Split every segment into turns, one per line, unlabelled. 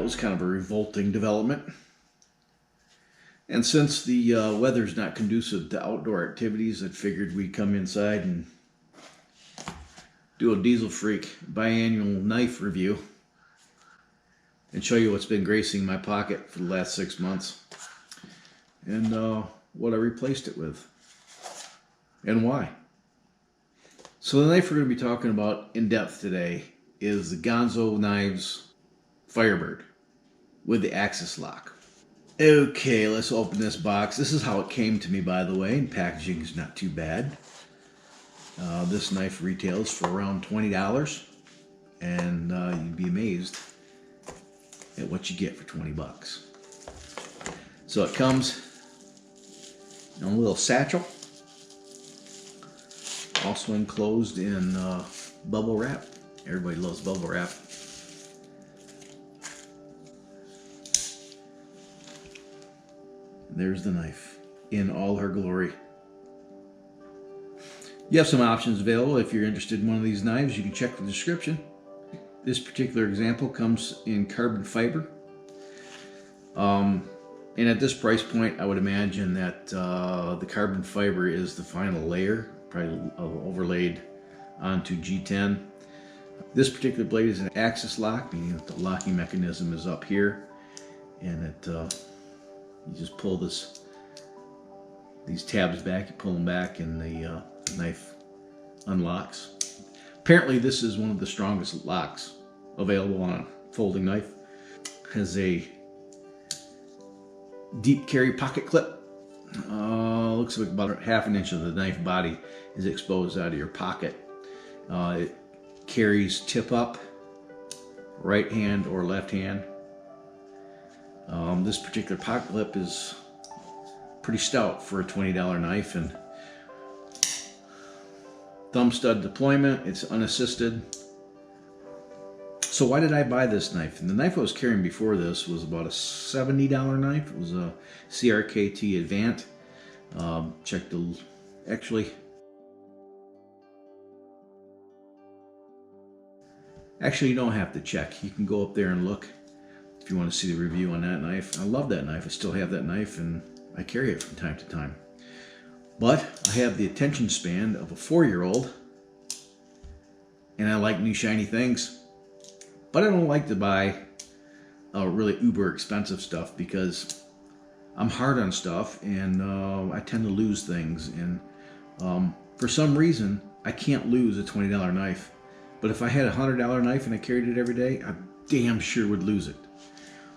was kind of a revolting development. And since the weather's not conducive to outdoor activities, I figured we'd come inside and do a Diesel Freak biannual knife review and show you what's been gracing my pocket for the last 6 months and what I replaced it with and why. So the knife we're going to be talking about in depth today is the Gonzo Knives Firebird with the axis lock. Okay, let's open this box. This is how it came to me, by the way, and packaging is not too bad. This knife retails for around $20, and you'd be amazed at what you get for 20 bucks. So it comes in a little satchel, also enclosed in bubble wrap. Everybody loves bubble wrap. There's the knife in all her glory. You have some options available. If you're interested in one of these knives, you can check the description. This particular example comes in carbon fiber. And at this price point, I would imagine that the carbon fiber is the final layer, probably overlaid onto G10. This particular blade is an axis lock, meaning that the locking mechanism is up here, and it you just pull these tabs back, you pull them back, and the knife unlocks. Apparently this is one of the strongest locks available on a folding knife. Has a deep carry pocket clip. Looks like about 1/2 inch of the knife body is exposed out of your pocket. It carries tip up, right hand or left hand. This particular pocket clip is pretty stout for a $20 knife, and thumb stud deployment, it's unassisted. So why did I buy this knife? And the knife I was carrying before this was about a $70 knife. It was a CRKT Advant. Actually you don't have to check. You can go up there and look if you want to see the review on that knife. I love that knife. I still have that knife and I carry it from time to time. But I have the attention span of a 4-year-old and I like new shiny things. But I don't like to buy really uber expensive stuff because I'm hard on stuff and I tend to lose things. And for some reason, I can't lose a $20 knife. But if I had a $100 knife and I carried it every day, I damn sure would lose it.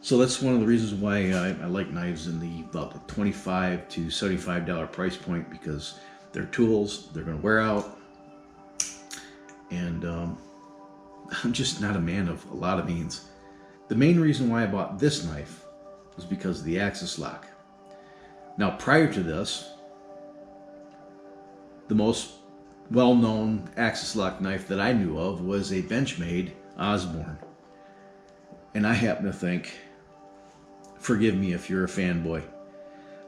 So that's one of the reasons why I like knives in about the $25 to $75 price point, because they're tools, they're going to wear out, and I'm just not a man of a lot of means. The main reason why I bought this knife was because of the axis lock. Now prior to this, the most well-known axis lock knife that I knew of was a Benchmade Osbourn. And I happen to think, forgive me if you're a fanboy,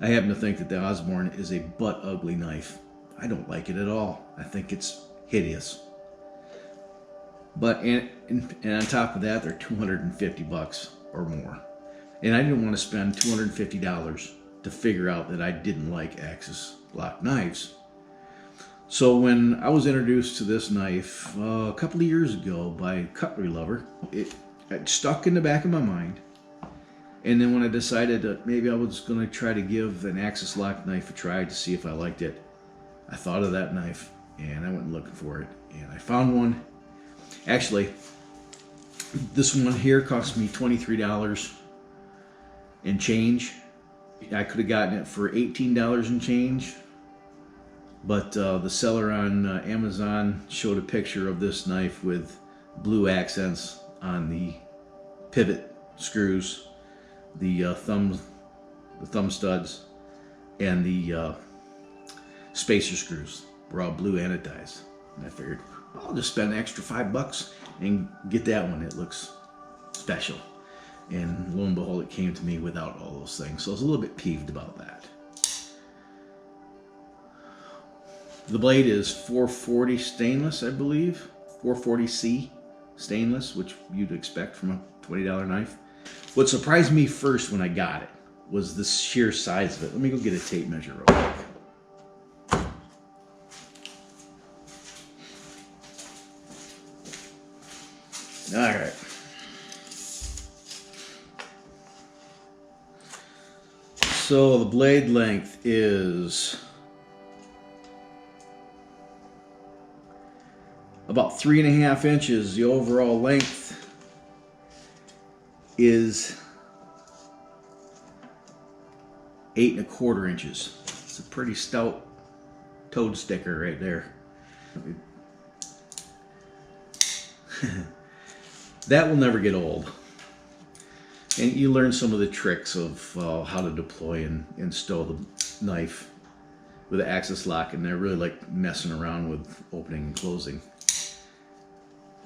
I happen to think that the Osbourn is a butt ugly knife. I don't like it at all. I think it's hideous. But and on top of that, they're 250 bucks or more. And I didn't want to spend $250 to figure out that I didn't like axis lock knives. So when I was introduced to this knife a couple of years ago by Cutlery Lover, it stuck in the back of my mind. And then when I decided that maybe I was going to try to give an axis lock knife a try to see if I liked it, I thought of that knife and I went looking for it and I found one. Actually, this one here cost me $23 and change. I could have gotten it for $18 and change, but the seller on Amazon showed a picture of this knife with blue accents on the pivot screws, the thumb studs, and the spacer screws were all blue anodized. And I figured, I'll just spend an extra $5 and get that one. It looks special. And lo and behold, it came to me without all those things. So I was a little bit peeved about that. The blade is 440 stainless, I believe. 440C stainless, which you'd expect from a $20 knife. What surprised me first when I got it was the sheer size of it. Let me go get a tape measure real quick. All right. So the blade length is about 3.5 inches. The overall length is 8.25 inches. It's a pretty stout toad sticker right there. That will never get old. And you learn some of the tricks of how to deploy and stow the knife with the axis lock, and I really like messing around with opening and closing.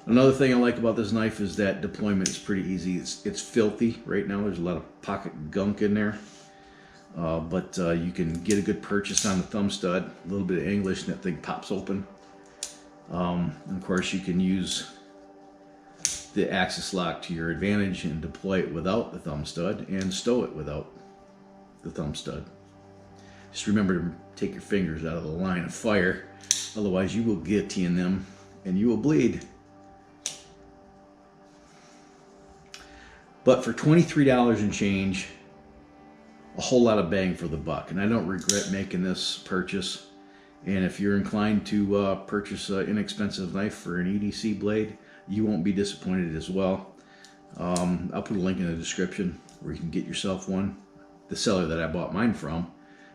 Another thing I like about this knife is that deployment is pretty easy. It's filthy right now. There's a lot of pocket gunk in there. But you can get a good purchase on the thumb stud, a little bit of English, and that thing pops open. And of course, you can use the axis lock to your advantage and deploy it without the thumb stud and stow it without the thumb stud. Just remember to take your fingers out of the line of fire, otherwise you will guillotine them and you will bleed. But for $23 and change, a whole lot of bang for the buck, and I don't regret making this purchase. And if you're inclined to purchase an inexpensive knife for an EDC blade, you won't be disappointed as well. I'll put a link in the description where you can get yourself one. The seller that I bought mine from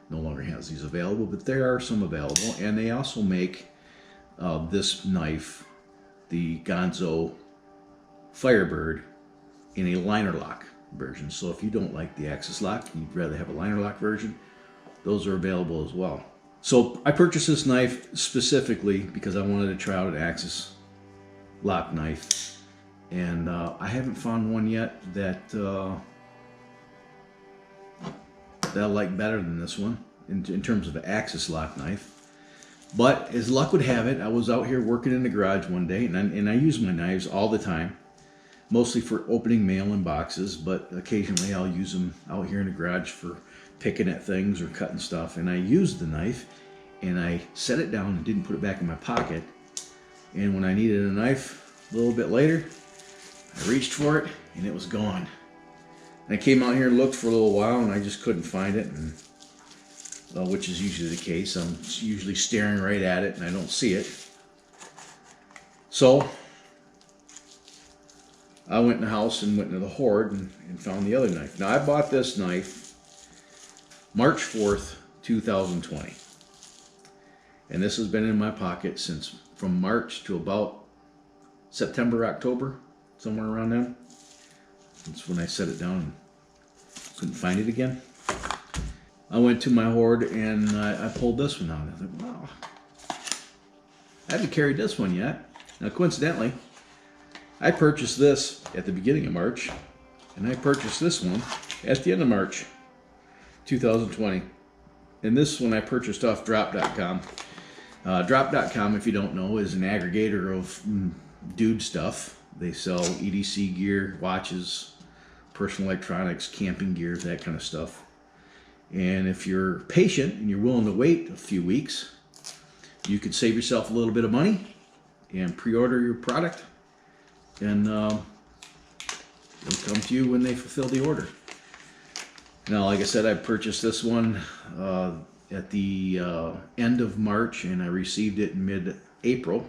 no longer has these available, but there are some available, and they also make this knife, the Gonzo Firebird, in a liner lock version. So if you don't like the axis lock, you'd rather have a liner lock version, those are available as well. So I purchased this knife specifically because I wanted to try out an axis lock knife, and I haven't found one yet that I like better than this one in terms of an axis lock knife. But as luck would have it, I was out here working in the garage one day, and I use my knives all the time, mostly for opening mail and boxes, but occasionally I'll use them out here in the garage for picking at things or cutting stuff. And I used the knife, and I set it down and didn't put it back in my pocket. And when I needed a knife a little bit later, I reached for it and it was gone. And I came out here and looked for a little while, and I just couldn't find it, and which is usually the case. I'm usually staring right at it and I don't see it. So I went in the house and went into the hoard and found the other knife. Now I bought this knife March 4th, 2020. And this has been in my pocket since from March to about September, October, somewhere around then. That's when I set it down and couldn't find it again. I went to my hoard and I pulled this one out. I thought, wow, I haven't carried this one yet. Now coincidentally, I purchased this at the beginning of March, and I purchased this one at the end of March 2020. And this one I purchased off drop.com. Drop.com, if you don't know, is an aggregator of dude stuff. They sell EDC gear, watches, personal electronics, camping gear, that kind of stuff. And if you're patient and you're willing to wait a few weeks, you could save yourself a little bit of money and pre-order your product, and it'll come to you when they fulfill the order. Now, like I said, I purchased this one at the end of March, and I received it in mid-April,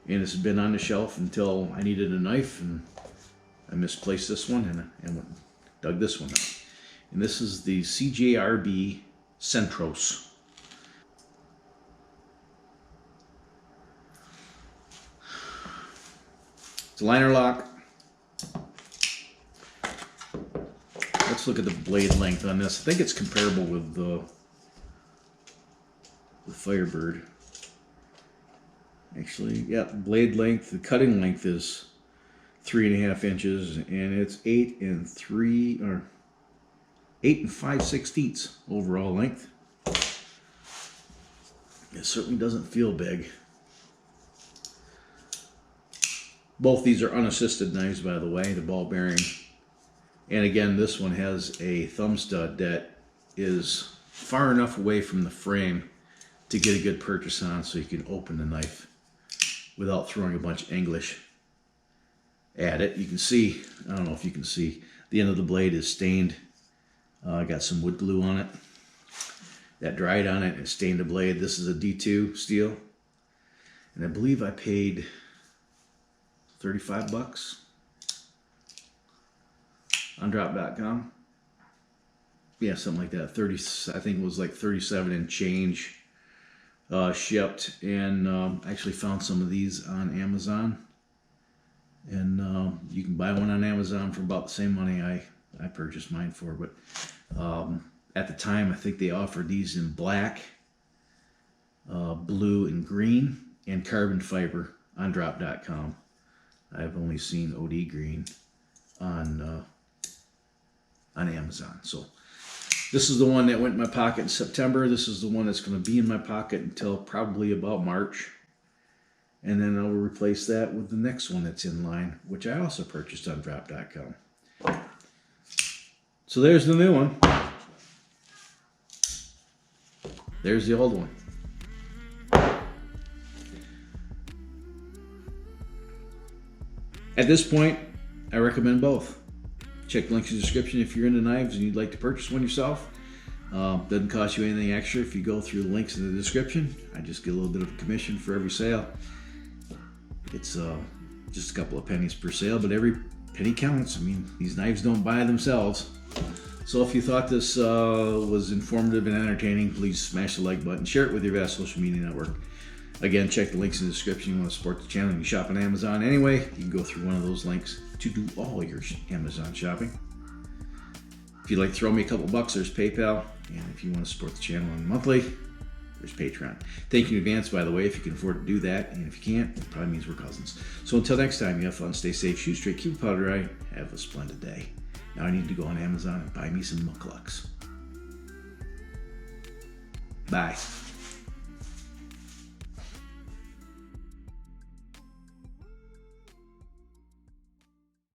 and it's been on the shelf until I needed a knife, and I misplaced this one and went and dug this one out. And this is the CJRB Centros. It's a liner lock. Let's look at the blade length on this. I think it's comparable with the Firebird. Actually, yeah, blade length, the cutting length is 3.5 inches, and it's 8 and 5/16 overall length. It certainly doesn't feel big. Both these are unassisted knives, by the way. The ball bearing And again, this one has a thumb stud that is far enough away from the frame to get a good purchase on, so you can open the knife without throwing a bunch of English at it. You can see, I don't know if you can see, the end of the blade is stained. I got some wood glue on it that dried on it and stained the blade. This is a D2 steel, and I believe I paid 35 bucks on drop.com. Yeah, something like that. 30, I think it was like 37 and change shipped. And I actually found some of these on Amazon, and you can buy one on Amazon for about the same money I purchased mine for. But at the time, I think they offered these in black, blue, and green, and carbon fiber on drop.com. I've only seen OD green on Amazon. So this is the one that went in my pocket in September. This is the one that's going to be in my pocket until probably about March. And then I'll replace that with the next one that's in line, which I also purchased on drop.com. So there's the new one. There's the old one. At this point, I recommend both. Check the links in the description if you're into knives and you'd like to purchase one yourself. Doesn't cost you anything extra if you go through the links in the description. I just get a little bit of a commission for every sale. It's just a couple of pennies per sale, but every penny counts. I mean, these knives don't buy themselves. So if you thought this was informative and entertaining, please smash the like button. Share it with your vast social media network. Again, check the links in the description. You want to support the channel and you shop on Amazon anyway, you can go through one of those links to do all your Amazon shopping. If you'd like to throw me a couple bucks, there's PayPal. And if you want to support the channel monthly, there's Patreon. Thank you in advance, by the way, if you can afford to do that. And if you can't, it probably means we're cousins. So until next time, you have fun, stay safe, shoot straight, keep the powder dry, have a splendid day. Now I need to go on Amazon and buy me some mucklucks. Bye.